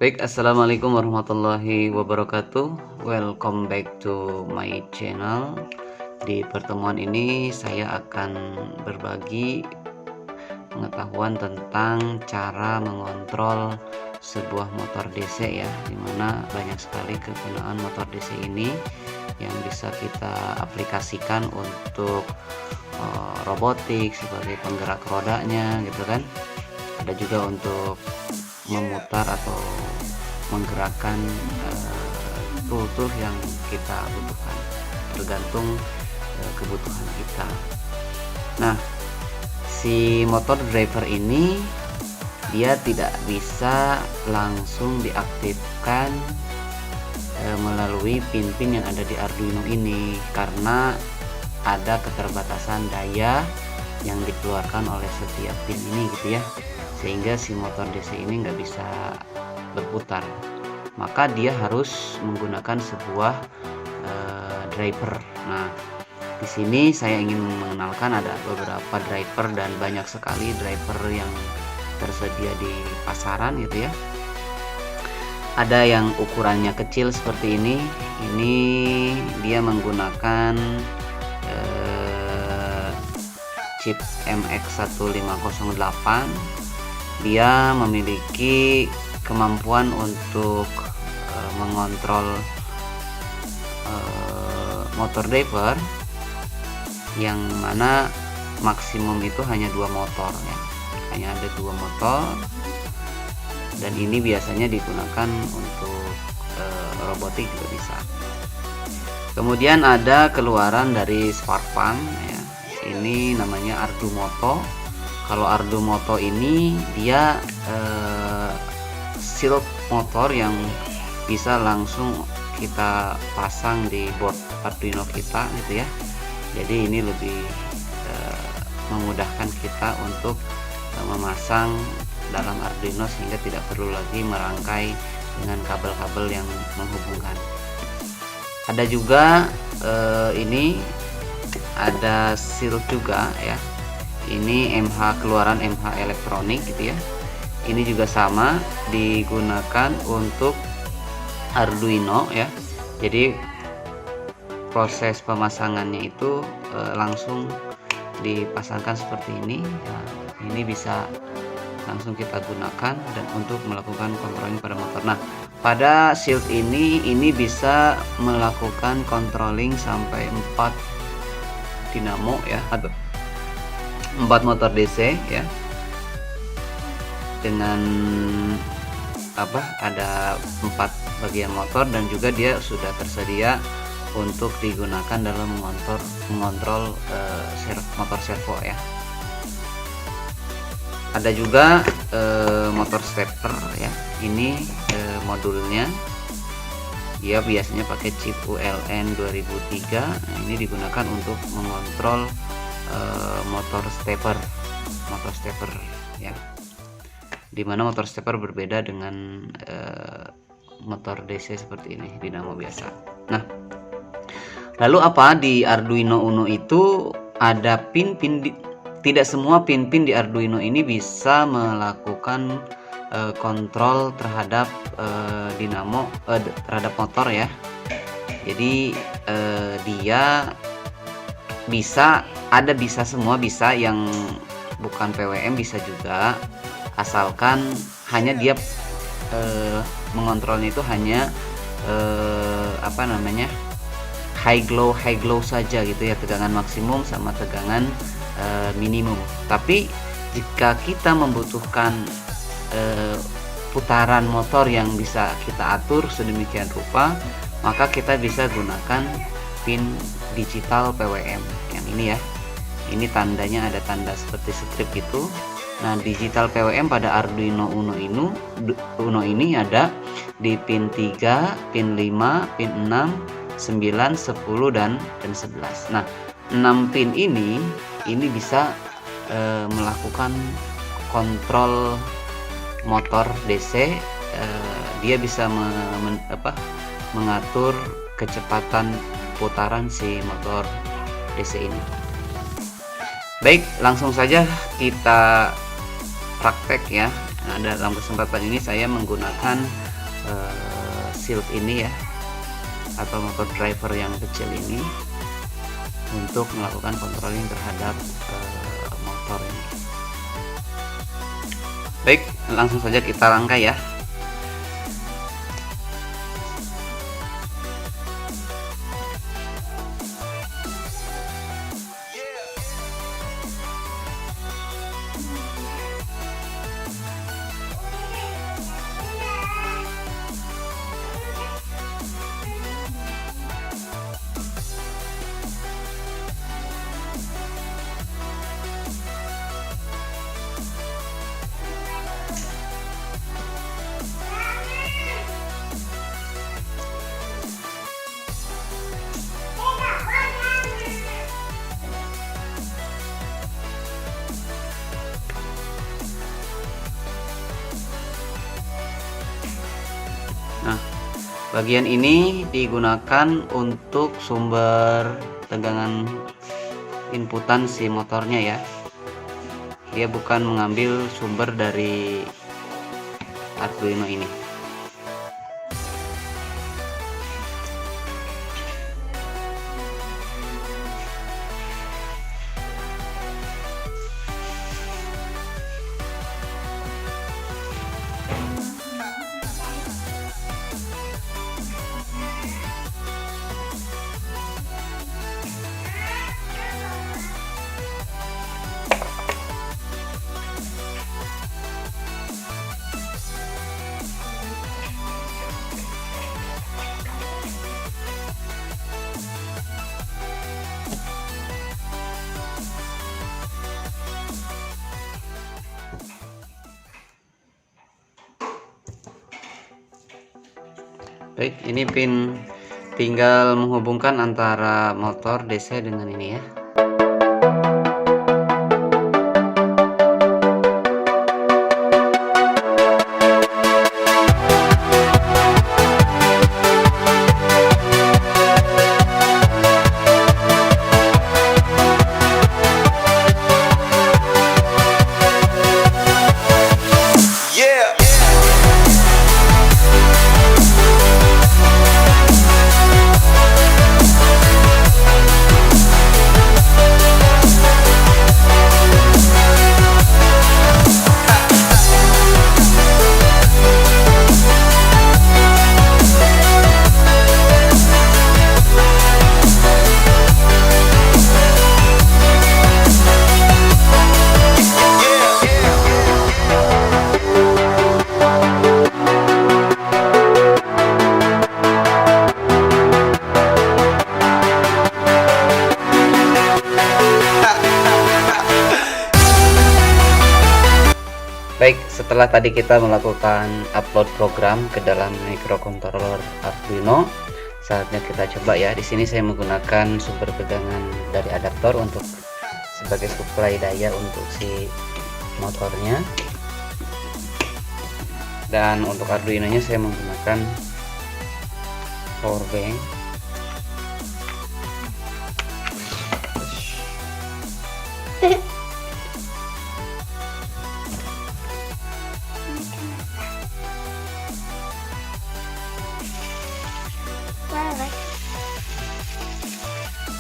Baik, assalamualaikum warahmatullahi wabarakatuh. Welcome back to my channel. Di pertemuan ini saya akan berbagi pengetahuan tentang cara mengontrol sebuah motor DC ya, dimana banyak sekali kegunaan motor DC ini yang bisa kita aplikasikan untuk robotik sebagai penggerak rodanya gitu kan. Ada juga untuk memutar atau menggerakkan tool-tool yang kita butuhkan, tergantung kebutuhan kita. Nah, si motor driver ini dia tidak bisa langsung diaktifkan melalui pin-pin yang ada di Arduino ini, karena ada keterbatasan daya yang dikeluarkan oleh setiap pin ini gitu ya, sehingga si motor DC ini nggak bisa berputar. Maka dia harus menggunakan sebuah driver. Nah, di sini saya ingin mengenalkan ada beberapa driver dan banyak sekali driver yang tersedia di pasaran gitu ya. Ada yang ukurannya kecil seperti ini. Ini dia menggunakan chip MX1508. Dia memiliki kemampuan untuk mengontrol motor driver yang mana maksimum itu hanya 2 motor ya, hanya ada 2 motor, dan ini biasanya digunakan untuk robotik juga bisa. Kemudian ada keluaran dari spark plug ya, ini namanya Ardumoto. Kalau Ardumoto ini dia silk motor yang bisa langsung kita pasang di board Arduino kita gitu ya. Jadi ini lebih memudahkan kita untuk memasang dalam Arduino, sehingga tidak perlu lagi merangkai dengan kabel-kabel yang menghubungkan. Ada juga ini ada silk juga ya. Ini MH, keluaran MH elektronik gitu ya. Ini juga sama, digunakan untuk Arduino ya. Jadi proses pemasangannya itu langsung dipasangkan seperti ini ya. Ini bisa langsung kita gunakan dan untuk melakukan controlling pada motor. Nah, pada shield ini bisa melakukan controlling sampai 4 dinamo ya, atau 4 motor DC ya, dengan ada 4 bagian motor, dan juga dia sudah tersedia untuk digunakan dalam mengontrol motor servo ya. Ada juga motor stepper ya, ini modulnya dia biasanya pakai chip ULN 2003. Nah, ini digunakan untuk mengontrol motor stepper ya, dimana motor stepper berbeda dengan motor DC seperti ini, dinamo biasa. Nah, lalu apa di Arduino Uno itu ada pin-pin tidak semua pin-pin di Arduino ini bisa melakukan kontrol terhadap dinamo terhadap motor ya. Jadi dia bisa semua, bisa yang bukan PWM bisa juga, asalkan hanya dia mengontrolnya itu hanya high glow saja gitu ya, tegangan maksimum sama tegangan minimum. Tapi jika kita membutuhkan putaran motor yang bisa kita atur sedemikian rupa, maka kita bisa gunakan pin digital PWM yang ini ya. Ini tandanya ada tanda seperti strip gitu. Nah, digital PWM pada Arduino Uno ini ada di pin 3, pin 5, pin 6, 9, 10 dan 11. Nah, 6 pin ini bisa melakukan kontrol motor DC. Dia bisa mengatur kecepatan putaran si motor DC ini. Baik, langsung saja kita praktek ya. Nah, dalam kesempatan ini saya menggunakan shield ini ya, atau motor driver yang kecil ini, untuk melakukan controlling terhadap motor ini. Baik, langsung saja kita rangkai ya. Nah, bagian ini digunakan untuk sumber tegangan inputan si motornya ya. Dia bukan mengambil sumber dari Arduino ini. Baik, ini pin tinggal menghubungkan antara motor DC dengan ini ya. Baik, setelah tadi kita melakukan upload program ke dalam microcontroller Arduino, saatnya kita coba ya. Di sini saya menggunakan sumber tegangan dari adaptor untuk sebagai supply daya untuk si motornya. Dan untuk Arduino-nya saya menggunakan power bank.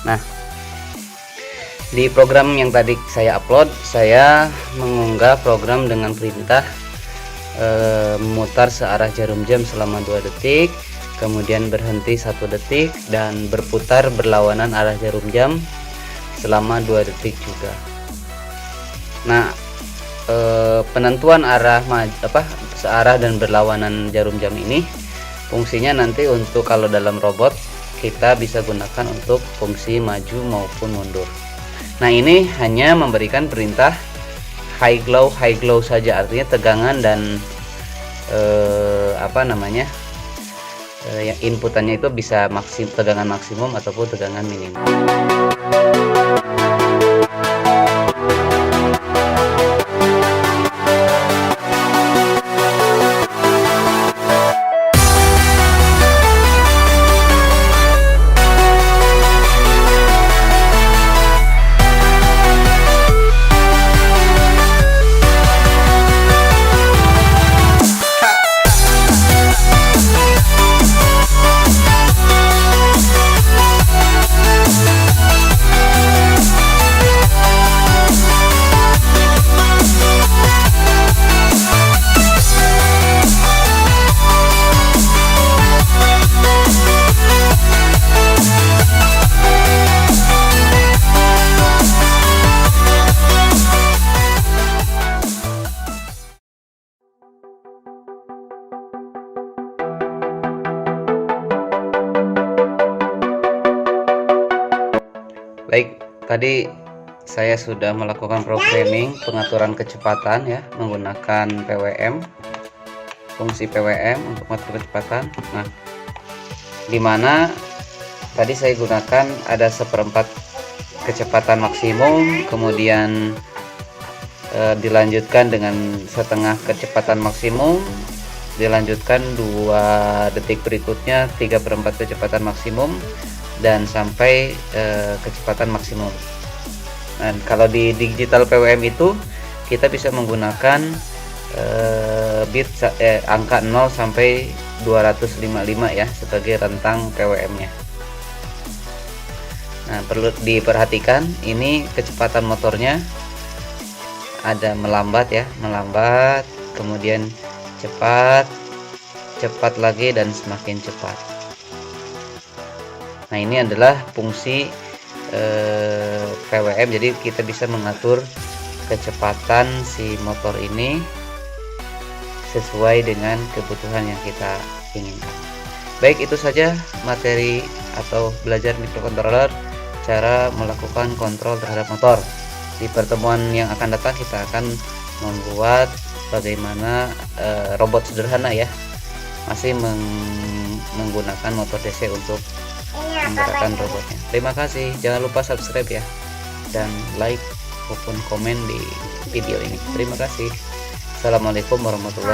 Nah, di program yang tadi saya upload, saya mengunggah program dengan perintah memutar searah jarum jam selama 2 detik, kemudian berhenti 1 detik, dan berputar berlawanan arah jarum jam selama 2 detik juga. Nah, penentuan arah searah dan berlawanan jarum jam ini fungsinya nanti untuk kalau dalam robot kita bisa gunakan untuk fungsi maju maupun mundur. Nah, ini hanya memberikan perintah high glow saja, artinya tegangan dan yang inputannya itu bisa tegangan maksimum ataupun tegangan minimum. tadi saya sudah melakukan programming pengaturan kecepatan ya menggunakan PWM, fungsi PWM untuk mengatur kecepatan. Nah, dimana tadi saya gunakan ada 1/4 kecepatan maksimum, kemudian dilanjutkan dengan setengah kecepatan maksimum, dilanjutkan 2 detik berikutnya 3/4 kecepatan maksimum, dan sampai kecepatan maksimum. Nah, kalau di digital PWM itu kita bisa menggunakan bit angka 0 sampai 255 ya sebagai rentang PWM-nya. Nah, perlu diperhatikan ini kecepatan motornya ada melambat ya, melambat, kemudian cepat, cepat lagi, dan semakin cepat. Nah, ini adalah fungsi PWM, jadi kita bisa mengatur kecepatan si motor ini sesuai dengan kebutuhan yang kita inginkan. Baik, itu saja materi atau belajar microcontroller, cara melakukan kontrol terhadap motor. Di pertemuan yang akan datang kita akan membuat bagaimana robot sederhana ya, masih menggunakan motor DC untuk menggerakkan robotnya. Terima kasih, jangan lupa subscribe ya, dan like maupun komen di video ini. Terima kasih. Assalamualaikum warahmatullahi